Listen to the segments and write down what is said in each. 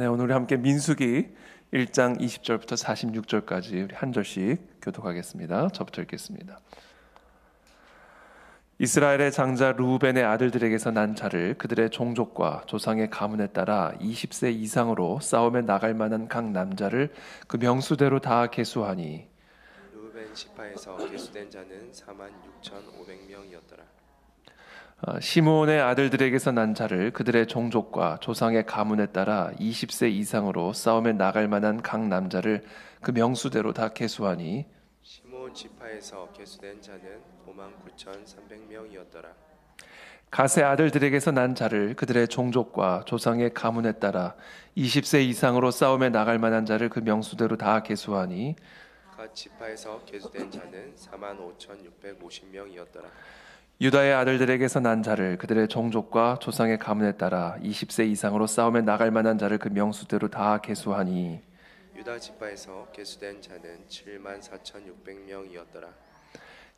네, 오늘 우리 함께 민수기 1장 20절부터 46절까지 우리 한 절씩 교독하겠습니다. 저부터 읽겠습니다. 이스라엘의 장자 르우벤의 아들들에게서 난 자를 그들의 종족과 조상의 가문에 따라 20세 이상으로 싸움에 나갈 만한 각 남자를 그 명수대로 다 계수하니 르우벤 지파에서 계수된 자는 46,500명이었더라. 시므온의 아들들에게서 난 자를 그들의 종족과 조상의 가문에 따라 20세 이상으로 싸움에 나갈 만한 각 남자를 그 명수대로 다 계수하니 시므온 지파에서 계수된 자는 59,300명이었더라. 갓의 아들들에게서 난 자를 그들의 종족과 조상의 가문에 따라 20세 이상으로 싸움에 나갈 만한 자를 그 명수대로 다 계수하니 갓 지파에서 계수된 자는 45,650명이었더라. 유다의 아들들에게서 난 자를 그들의 종족과 조상의 가문에 따라 20세 이상으로 싸움에 나갈 만한 자를 그 명수대로 다 계수하니 유다 지파에서 계수된 자는 74,600명이었더라.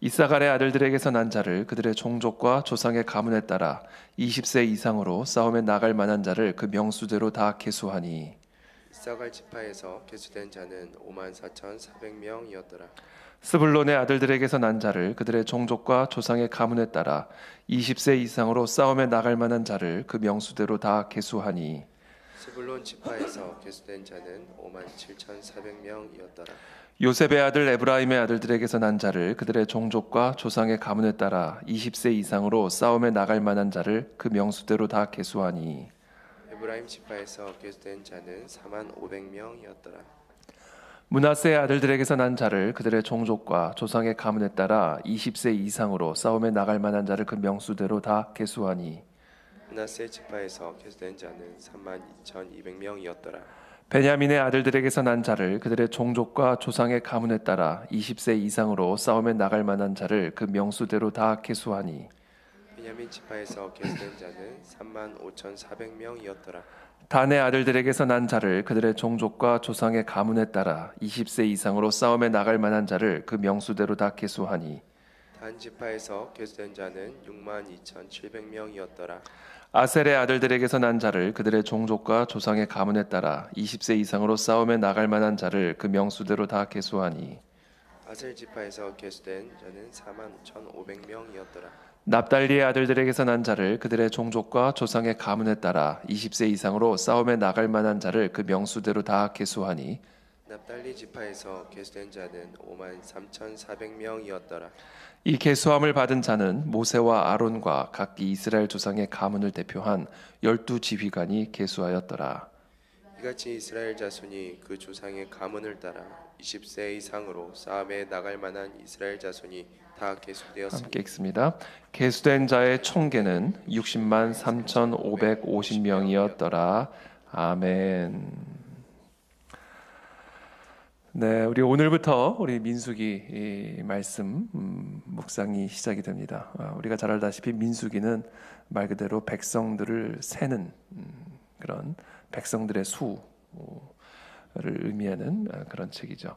이사갈의 아들들에게서 난 자를 그들의 종족과 조상의 가문에 따라 20세 이상으로 싸움에 나갈 만한 자를 그 명수대로 다 계수하니 이사갈 지파에서 계수된 자는 54,400명이었더라. 스불론의 아들들에게서 난 자를 그들의 종족과 조상의 가문에 따라 20세 이상으로 싸움에 나갈 만한 자를 그 명수대로 다 계수하니 스불론 지파에서 계수된 자는 57,400명이었더라. 요셉의 아들 에브라임의 아들들에게서 난 자를 그들의 종족과 조상의 가문에 따라 20세 이상으로 싸움에 나갈 만한 자를 그 명수대로 다 계수하니 에브라임 지파에서 계수된 자는 45,000명이었더라. 므낫세의 아들들에게서 난 자를 그들의 종족과 조상의 가문에 따라 20세 이상으로 싸움에 나갈 만한 자를 그 명수대로 다 계수하니 므낫세 지파에서 계수된 자는 32,200명이었더라. 베냐민의 아들들에게서 난 자를 그들의 종족과 조상의 가문에 따라 20세 이상으로 싸움에 나갈 만한 자를 그 명수대로 다 계수하니 베냐민 지파에서 계수된 자는 35,400명이었더라. 단의 아들들에게서 난 자를 그들의 종족과 조상의 가문에 따라 20세 이상으로 싸움에 나갈 만한 자를 그 명수대로 다 계수하니 단 지파에서 계수된 자는 62,700명이었더라. 아셀의 아들들에게서 난 자를 그들의 종족과 조상의 가문에 따라 20세 이상으로 싸움에 나갈 만한 자를 그 명수대로 다 계수하니 아셀 지파에서 계수된 자는 45,500명이었더라. 납달리의 아들들에게서 난 자를 그들의 종족과 조상의 가문에 따라 20세 이상으로 싸움에 나갈 만한 자를 그 명수대로 다 계수하니 납달리 지파에서 계수된 자는 53,400명이었더라. 이 계수함을 받은 자는 모세와 아론과 각기 이스라엘 조상의 가문을 대표한 12지휘관이 계수하였더라. 이같이 이스라엘 자손이 그 조상의 가문을 따라 20세 이상으로 싸움에 나갈 만한 이스라엘 자손이 다 계수되었습니다. 함께 읽습니다. 계수된 자의 총계는 60만 3,550명이었더라. 아멘. 네, 우리 오늘부터 우리 민수기 말씀 묵상이 시작이 됩니다. 우리가 잘 알다시피 민수기는 말 그대로 백성들을 세는 그런 백성들의 수를 의미하는 그런 책이죠.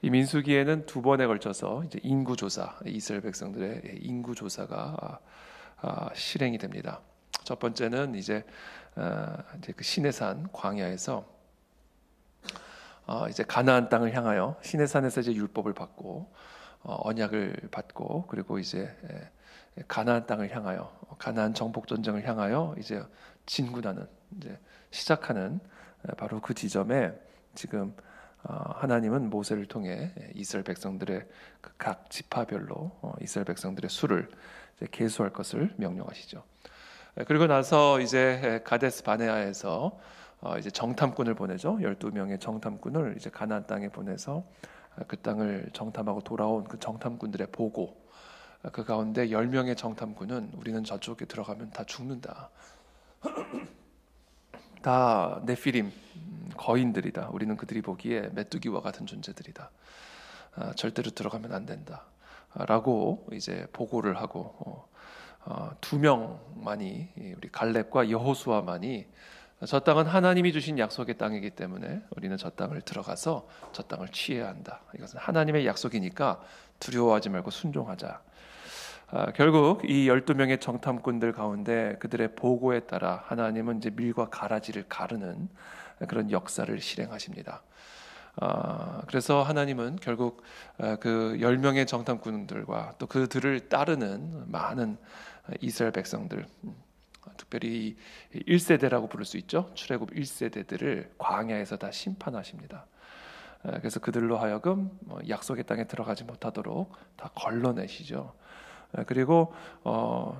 이 민수기에는 두 번에 걸쳐서 이제 인구조사, 이스라엘 백성들의 인구조사가 실행이 됩니다. 첫 번째는 이제 그 시내산 광야에서 이제 가나안 땅을 향하여 시내산에서 이제 율법을 받고 언약을 받고 그리고 이제 가나안 땅을 향하여 가나안 정복 전쟁을 향하여 이제 진군하는 이제 시작하는 바로 그 지점에 지금 하나님은 모세를 통해 이스라엘 백성들의 각 지파별로 이스라엘 백성들의 수를 이제 계수할 것을 명령하시죠. 그리고 나서 이제 가데스 바네아에서 이제 정탐꾼을 보내죠. 12명의 정탐꾼을 이제 가나안 땅에 보내서 그 땅을 정탐하고 돌아온 그 정탐꾼들의 보고 그 가운데 10명의 정탐꾼은 우리는 저쪽에 들어가면 다 죽는다. 다 네피림 거인들이다. 우리는 그들이 보기에 메뚜기와 같은 존재들이다. 절대로 들어가면 안 된다. 라고 이제 보고를 하고 2명만이 우리 갈렙과 여호수아만이 저 땅은 하나님이 주신 약속의 땅이기 때문에 우리는 저 땅을 들어가서 저 땅을 취해야 한다. 이것은 하나님의 약속이니까 두려워하지 말고 순종하자. 결국 이 12명의 정탐꾼들 가운데 그들의 보고에 따라 하나님은 이제 밀과 가라지를 가르는 그런 역사를 실행하십니다. 그래서 하나님은 결국 그 10명의 정탐꾼들과 또 그들을 따르는 많은 이스라엘 백성들, 특별히 1세대라고 부를 수 있죠. 출애굽 1세대들을 광야에서 다 심판하십니다. 그래서 그들로 하여금 약속의 땅에 들어가지 못하도록 다 걸러내시죠. 그리고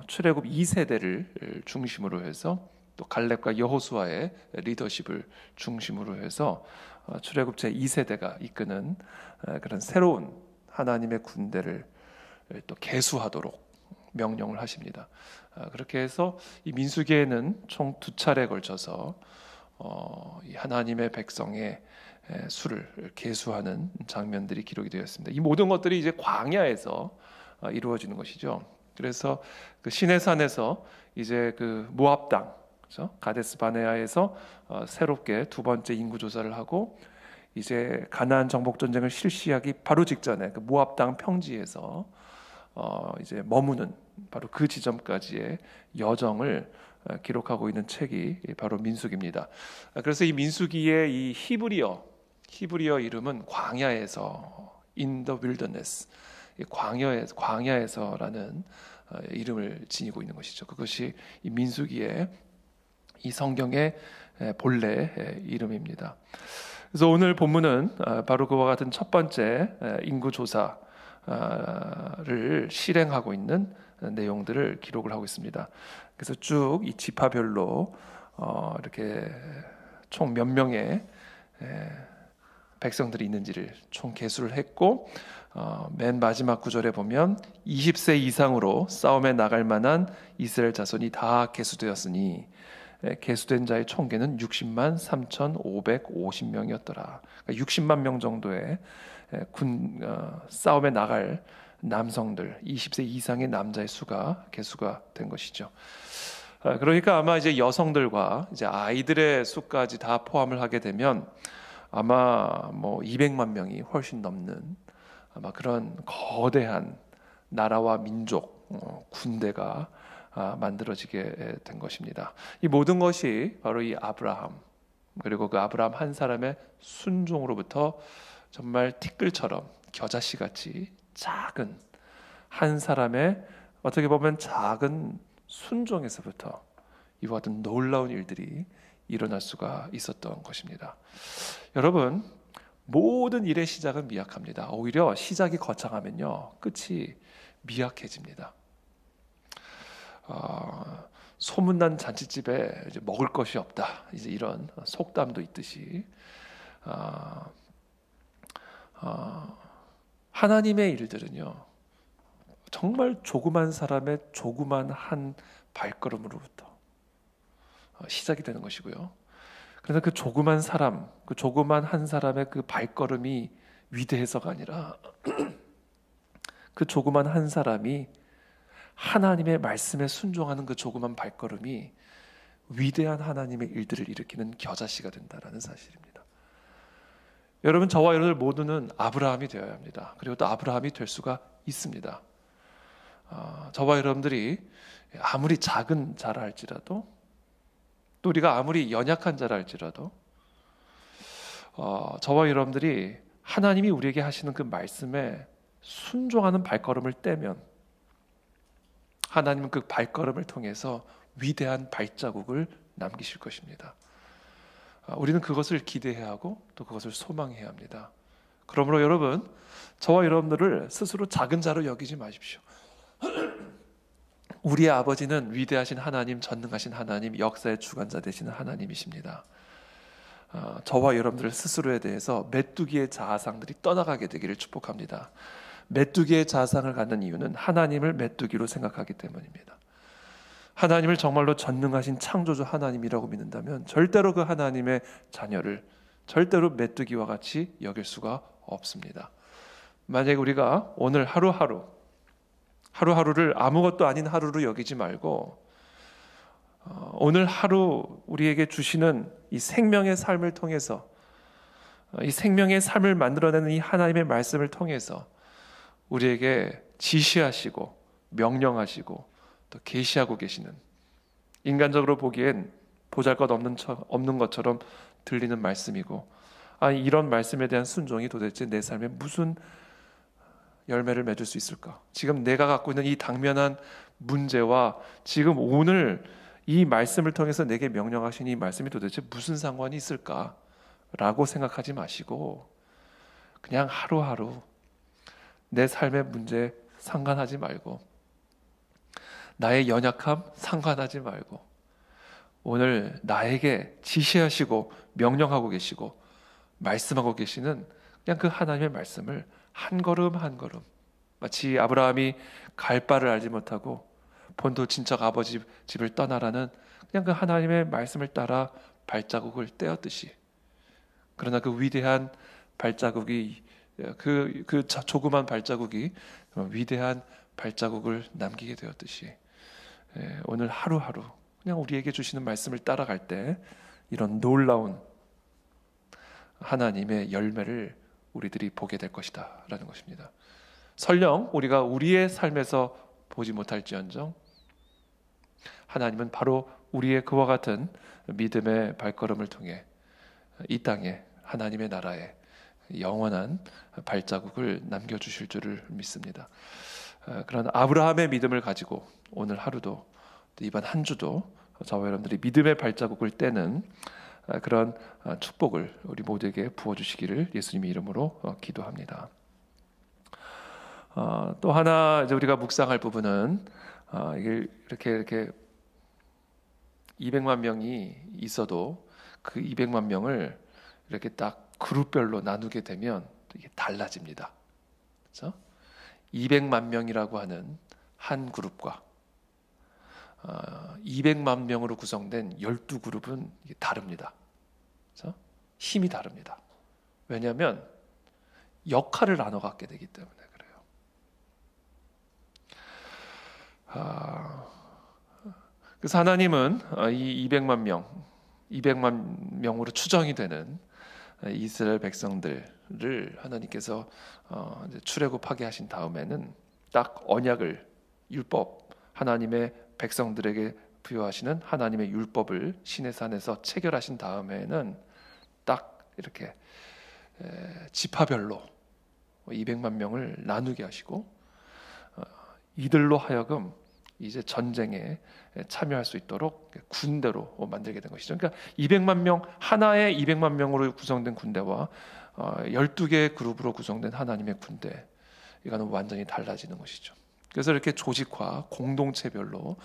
출애굽 2세대를 중심으로 해서 또 갈렙과 여호수아의 리더십을 중심으로 해서 출애굽 제 2세대가 이끄는 그런 새로운 하나님의 군대를 또 계수하도록 명령을 하십니다. 그렇게 해서 이 민수기에는 총 2차례에 걸쳐서 이 하나님의 백성의 수를 계수하는 장면들이 기록이 되었습니다. 이 모든 것들이 이제 광야에서 이루어지는 것이죠. 그래서 그 시내산에서 이제 그 모압 땅, 그렇죠? 가데스 바네아에서 새롭게 두 번째 인구 조사를 하고 이제 가나안 정복 전쟁을 실시하기 바로 직전에 그 모압 땅 평지에서 이제 머무는 바로 그 지점까지의 여정을 기록하고 있는 책이 바로 민수기입니다. 그래서 이 민수기의 이 히브리어 이름은 광야에서 in the wilderness, 광야에서라는 이름을 지니고 있는 것이죠. 그것이 이 민수기의 이 성경의 본래 이름입니다. 그래서 오늘 본문은 바로 그와 같은 첫 번째 인구 조사를 실행하고 있는 내용들을 기록을 하고 있습니다. 그래서 쭉 이 지파별로 이렇게 총 몇 명의 백성들이 있는지를 총 계수를 했고, 맨 마지막 구절에 보면 20세 이상으로 싸움에 나갈 만한 이스라엘 자손이 다 계수되었으니 계수된 자의 총계는 60만 3,550명이었더라. 그러니까 60만 명 정도의 싸움에 나갈 남성들, 20세 이상의 남자의 수가 계수가 된 것이죠. 그러니까 아마 이제 여성들과 이제 아이들의 수까지 다 포함을 하게 되면 아마 뭐 200만 명이 훨씬 넘는 아마 그런 거대한 나라와 민족, 군대가 만들어지게 된 것입니다. 이 모든 것이 바로 이 아브라함, 그리고 그 아브라함 한 사람의 순종으로부터 정말 티끌처럼 겨자씨같이 작은 한 사람의 어떻게 보면 작은 순종에서부터 이와 같은 놀라운 일들이 일어날 수가 있었던 것입니다. 여러분, 모든 일의 시작은 미약합니다. 오히려 시작이 거창하면요, 끝이 미약해집니다. 소문난 잔치집에 이제 먹을 것이 없다, 이제 이런 속담도 있듯이 하나님의 일들은요, 정말 조그만 사람의 조그만 한 발걸음으로부터 시작이 되는 것이고요. 그래서 그 조그만 사람, 그 조그만 한 사람의 그 발걸음이 위대해서가 아니라 그 조그만 한 사람이 하나님의 말씀에 순종하는 그 조그만 발걸음이 위대한 하나님의 일들을 일으키는 겨자씨가 된다는 사실입니다. 여러분, 저와 여러분들 모두는 아브라함이 되어야 합니다. 그리고 또 아브라함이 될 수가 있습니다. 저와 여러분들이 아무리 작은 자라 할지라도, 또 우리가 아무리 연약한 자라 할지라도, 저와 여러분들이 하나님이 우리에게 하시는 그 말씀에 순종하는 발걸음을 떼면 하나님은 그 발걸음을 통해서 위대한 발자국을 남기실 것입니다. 우리는 그것을 기대해야 하고 또 그것을 소망해야 합니다. 그러므로 여러분, 저와 여러분들을 스스로 작은 자로 여기지 마십시오. 우리의 아버지는 위대하신 하나님, 전능하신 하나님, 역사의 주관자 되시는 하나님이십니다. 저와 여러분들 스스로에 대해서 메뚜기의 자아상들이 떠나가게 되기를 축복합니다. 메뚜기의 자아상을 갖는 이유는 하나님을 메뚜기로 생각하기 때문입니다. 하나님을 정말로 전능하신 창조주 하나님이라고 믿는다면 절대로 그 하나님의 자녀를 절대로 메뚜기와 같이 여길 수가 없습니다. 만약에 우리가 오늘 하루하루를 아무것도 아닌 하루로 여기지 말고 오늘 하루 우리에게 주시는 이 생명의 삶을 통해서, 이 생명의 삶을 만들어내는 이 하나님의 말씀을 통해서 우리에게 지시하시고 명령하시고 또 계시하고 계시는, 인간적으로 보기엔 보잘것없는 것처럼 들리는 말씀이고, 이런 말씀에 대한 순종이 도대체 내 삶에 무슨 열매를 맺을 수 있을까? 지금 내가 갖고 있는 이 당면한 문제와 지금 오늘 이 말씀을 통해서 내게 명령하신 이 말씀이 도대체 무슨 상관이 있을까? 라고 생각하지 마시고 그냥 하루하루 내 삶의 문제 상관하지 말고, 나의 연약함 상관하지 말고, 오늘 나에게 지시하시고 명령하고 계시고 말씀하고 계시는 그냥 그 하나님의 말씀을 한 걸음 한 걸음, 마치 아브라함이 갈 바를 알지 못하고 본토 친척 아버지 집을 떠나라는 그냥 그 하나님의 말씀을 따라 발자국을 떼었듯이, 그러나 그 위대한 발자국이 그 조그만 발자국이 위대한 발자국을 남기게 되었듯이, 오늘 하루하루 그냥 우리에게 주시는 말씀을 따라갈 때 이런 놀라운 하나님의 열매를 우리들이 보게 될 것이다 라는 것입니다. 설령 우리가 우리의 삶에서 보지 못할지언정 하나님은 바로 우리의 그와 같은 믿음의 발걸음을 통해 이 땅에 하나님의 나라에 영원한 발자국을 남겨주실 줄을 믿습니다. 그런 아브라함의 믿음을 가지고 오늘 하루도, 이번 한 주도 저와 여러분들이 믿음의 발자국을 떼는 그런 축복을 우리 모두에게 부어주시기를 예수님의 이름으로 기도합니다. 또 하나 이제 우리가 묵상할 부분은, 이게 이렇게 200만 명이 있어도 그 200만 명을 이렇게 딱 그룹별로 나누게 되면 이게 달라집니다. 그렇죠? 200만 명이라고 하는 한 그룹과 200만 명으로 구성된 12그룹은 다릅니다. 그렇죠? 힘이 다릅니다. 왜냐하면 역할을 나눠 갖게 되기 때문에 그래요. 그래서 하나님은 이 200만 명으로 추정이 되는 이스라엘 백성들을 하나님께서 출애굽하게 하신 다음에는 딱 언약을, 율법, 하나님의 백성들에게 부여하시는 하나님의 율법을 시내산에서 체결하신 다음에는 딱 이렇게 지파별로 200만 명을 나누게 하시고, 이들로 하여금 이제 전쟁에 참여할 수 있도록 군대로 만들게 된 것이죠. 그러니까 200만 명, 하나의 200만 명으로 구성된 군대와 12개의 그룹으로 구성된 하나님의 군대, 이거는 완전히 달라지는 것이죠. 그래서 이렇게 조직화, 공동체별로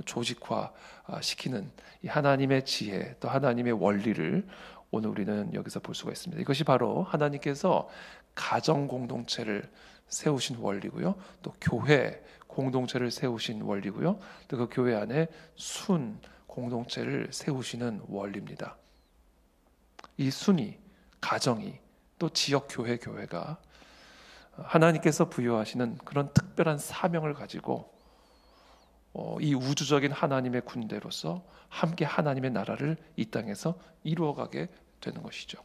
조직화 시키는 이 하나님의 지혜, 또 하나님의 원리를 오늘 우리는 여기서 볼 수가 있습니다. 이것이 바로 하나님께서 가정 공동체를 세우신 원리고요, 또 교회 공동체를 세우신 원리고요, 또 그 교회 안에 순 공동체를 세우시는 원리입니다. 이 순이, 가정이, 또 지역 교회가 하나님께서 부여하시는 그런 특별한 사명을 가지고 이 우주적인 하나님의 군대로서 함께 하나님의 나라를 이 땅에서 이루어가게 되는 것이죠.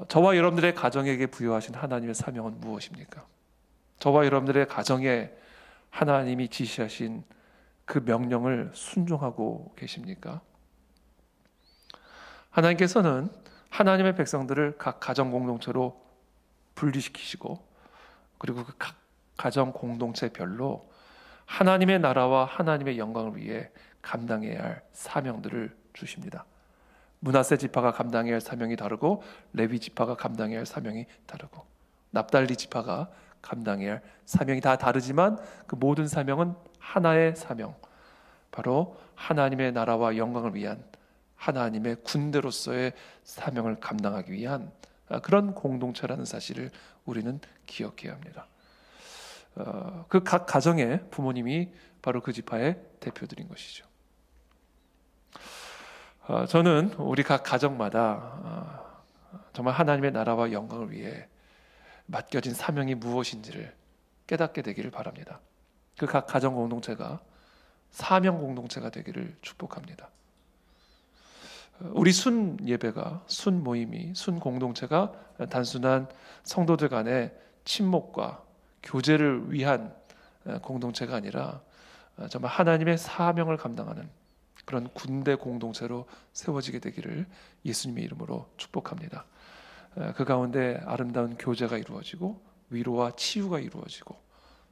저와 여러분들의 가정에게 부여하신 하나님의 사명은 무엇입니까? 저와 여러분들의 가정에 하나님이 지시하신 그 명령을 순종하고 계십니까? 하나님께서는 하나님의 백성들을 각 가정 공동체로 분리시키시고, 그리고 그 각 가정 공동체별로 하나님의 나라와 하나님의 영광을 위해 감당해야 할 사명들을 주십니다. 므낫세 지파가 감당해야 할 사명이 다르고, 레위 지파가 감당해야 할 사명이 다르고, 납달리 지파가 감당해야 할 사명이 다 다르지만 그 모든 사명은 하나의 사명, 바로 하나님의 나라와 영광을 위한 하나님의 군대로서의 사명을 감당하기 위한 그런 공동체라는 사실을 우리는 기억해야 합니다. 그 각 가정의 부모님이 바로 그 지파의 대표들인 것이죠. 저는 우리 각 가정마다 정말 하나님의 나라와 영광을 위해 맡겨진 사명이 무엇인지를 깨닫게 되기를 바랍니다. 그 각 가정 공동체가 사명 공동체가 되기를 축복합니다. 우리 순 예배가, 순 모임이, 순 공동체가 단순한 성도들 간의 친목과 교제를 위한 공동체가 아니라 정말 하나님의 사명을 감당하는 그런 군대 공동체로 세워지게 되기를 예수님의 이름으로 축복합니다. 그 가운데 아름다운 교제가 이루어지고 위로와 치유가 이루어지고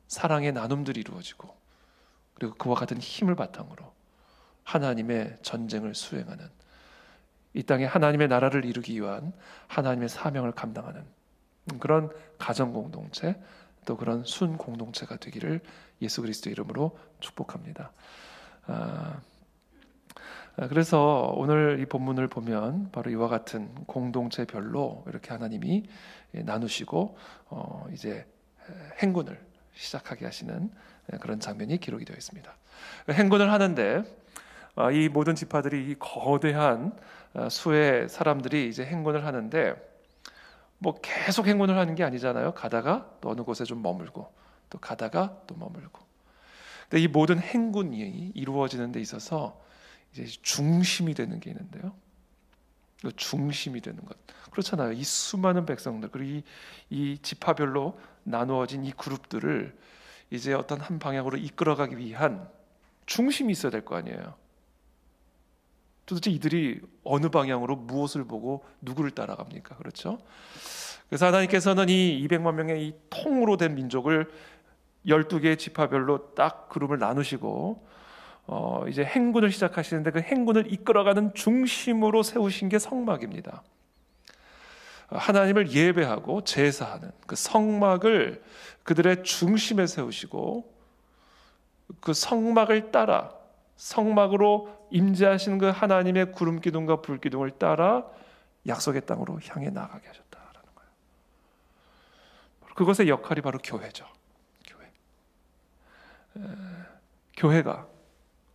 사랑의 나눔들이 이루어지고 그리고 그와 같은 힘을 바탕으로 하나님의 전쟁을 수행하는 이 땅에 하나님의 나라를 이루기 위한 하나님의 사명을 감당하는 그런 가정 공동체 또 그런 순 공동체가 되기를 예수 그리스도 이름으로 축복합니다. 그래서 오늘 이 본문을 보면 바로 이와 같은 공동체별로 이렇게 하나님이 나누시고 이제 행군을 시작하게 하시는 그런 장면이 기록이 되어 있습니다. 행군을 하는데 이 모든 지파들이 이 거대한 수의 사람들이 이제 행군을 하는데 뭐 계속 행군을 하는 게 아니잖아요. 가다가 또 어느 곳에 좀 머물고 또 가다가 또 머물고. 근데 이 모든 행군이 이루어지는 데 있어서 이제 중심이 되는 게 있는데요. 중심이 되는 것. 그렇잖아요. 이 수많은 백성들 그리고 이 지파별로 나누어진 이 그룹들을 이제 어떤 한 방향으로 이끌어가기 위한 중심이 있어야 될 거 아니에요. 도대체 이들이 어느 방향으로 무엇을 보고 누구를 따라갑니까? 그렇죠? 그래서 하나님께서는 이 200만 명의 이 통으로 된 민족을 12개의 지파별로 딱 그룹을 나누시고 이제 행군을 시작하시는데 그 행군을 이끌어가는 중심으로 세우신 게 성막입니다. 하나님을 예배하고 제사하는 그 성막을 그들의 중심에 세우시고 그 성막을 따라 성막으로 임재하시는 그 하나님의 구름 기둥과 불 기둥을 따라 약속의 땅으로 향해 나가게 하셨다라는 거예요. 그것의 역할이 바로 교회죠. 교회가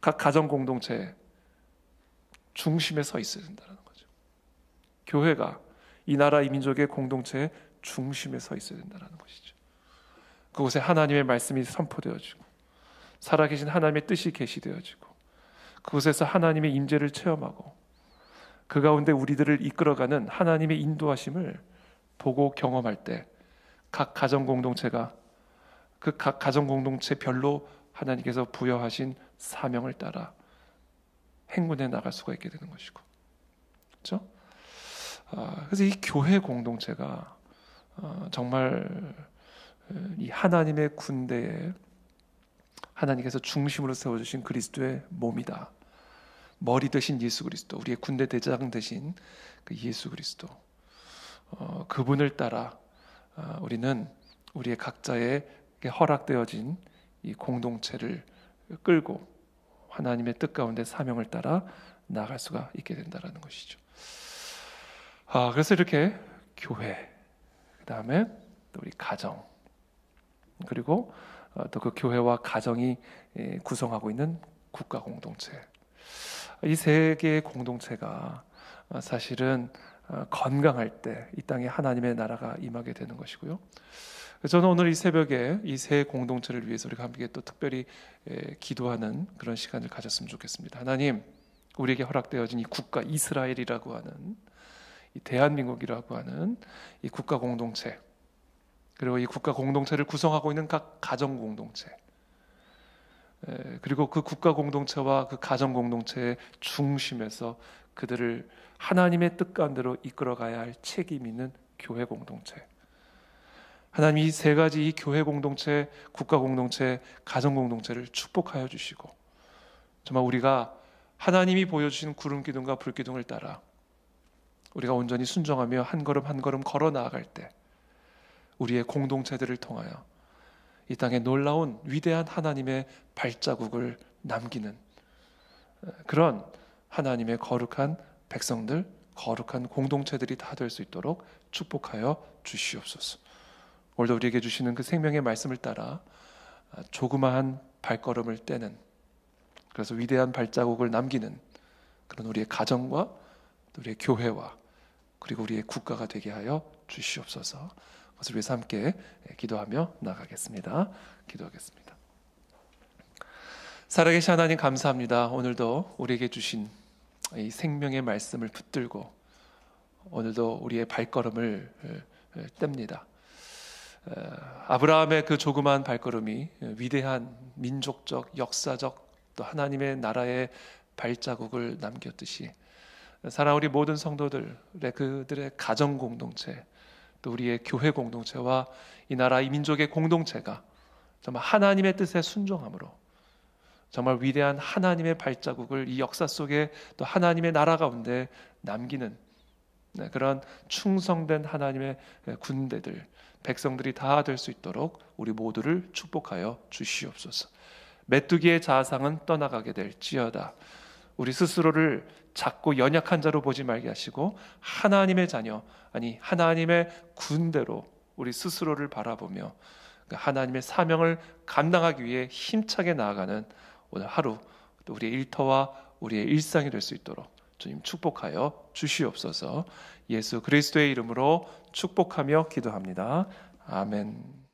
각 가정 공동체의 중심에 서 있어야 된다는 거죠. 교회가 이 나라 이 민족의 공동체의 중심에 서 있어야 된다는 것이죠. 그곳에 하나님의 말씀이 선포되어지고 살아계신 하나님의 뜻이 계시되어지고 그곳에서 하나님의 임재를 체험하고 그 가운데 우리들을 이끌어가는 하나님의 인도하심을 보고 경험할 때 각 가정 공동체가 그 각 가정 공동체별로 하나님께서 부여하신 사명을 따라 행군해 나갈 수가 있게 되는 것이고, 그렇죠? 그래서 이 교회 공동체가 정말 이 하나님의 군대에 하나님께서 중심으로 세워주신 그리스도의 몸이다. 머리 되신 예수 그리스도, 우리의 군대 대장 되신 그 예수 그리스도, 그분을 따라 우리는 우리의 각자의 허락되어진 이 공동체를 끌고 하나님의 뜻 가운데 사명을 따라 나아갈 수가 있게 된다는 것이죠. 그래서 이렇게 교회, 그 다음에 또 우리 가정, 그리고 또 그 교회와 가정이 구성하고 있는 국가 공동체, 이 세 개의 공동체가 사실은 건강할 때 이 땅에 하나님의 나라가 임하게 되는 것이고요. 저는 오늘 이 새벽에 이 세 공동체를 위해서 우리가 함께 또 특별히 기도하는 그런 시간을 가졌으면 좋겠습니다. 하나님, 우리에게 허락되어진 이 국가 이스라엘이라고 하는 이 대한민국이라고 하는 이 국가 공동체, 그리고 이 국가 공동체를 구성하고 있는 각 가정 공동체, 그리고 그 국가 공동체와 그 가정 공동체의 중심에서 그들을 하나님의 뜻 가운데로 이끌어가야 할 책임 있는 교회 공동체, 하나님 이 세 가지 이 교회 공동체, 국가 공동체, 가정 공동체를 축복하여 주시고 정말 우리가 하나님이 보여주신 구름 기둥과 불 기둥을 따라 우리가 온전히 순종하며 한 걸음 한 걸음 걸어 나아갈 때 우리의 공동체들을 통하여 이 땅에 놀라운 위대한 하나님의 발자국을 남기는 그런 하나님의 거룩한 백성들, 거룩한 공동체들이 다 될 수 있도록 축복하여 주시옵소서. 오늘도 우리에게 주시는 그 생명의 말씀을 따라 조그마한 발걸음을 떼는, 그래서 위대한 발자국을 남기는 그런 우리의 가정과 우리의 교회와 그리고 우리의 국가가 되게 하여 주시옵소서. 그것을 위해서 함께 기도하며 나가겠습니다. 기도하겠습니다. 살아계신 하나님 감사합니다. 오늘도 우리에게 주신 이 생명의 말씀을 붙들고 오늘도 우리의 발걸음을 뗍니다. 아브라함의 그 조그마한 발걸음이 위대한 민족적, 역사적 또 하나님의 나라의 발자국을 남겼듯이 사랑하는 우리 모든 성도들의 그들의 가정 공동체, 또 우리의 교회 공동체와 이 나라 이 민족의 공동체가 정말 하나님의 뜻에 순종함으로 정말 위대한 하나님의 발자국을 이 역사 속에 또 하나님의 나라 가운데 남기는 그런 충성된 하나님의 군대들, 백성들이 다 될 수 있도록 우리 모두를 축복하여 주시옵소서. 메뚜기의 자아상은 떠나가게 될지어다. 우리 스스로를 작고 연약한 자로 보지 말게 하시고 하나님의 자녀, 아니 하나님의 군대로 우리 스스로를 바라보며 하나님의 사명을 감당하기 위해 힘차게 나아가는 오늘 하루, 또 우리의 일터와 우리의 일상이 될 수 있도록 주님 축복하여 주시옵소서. 예수 그리스도의 이름으로 축복하며 기도합니다. 아멘.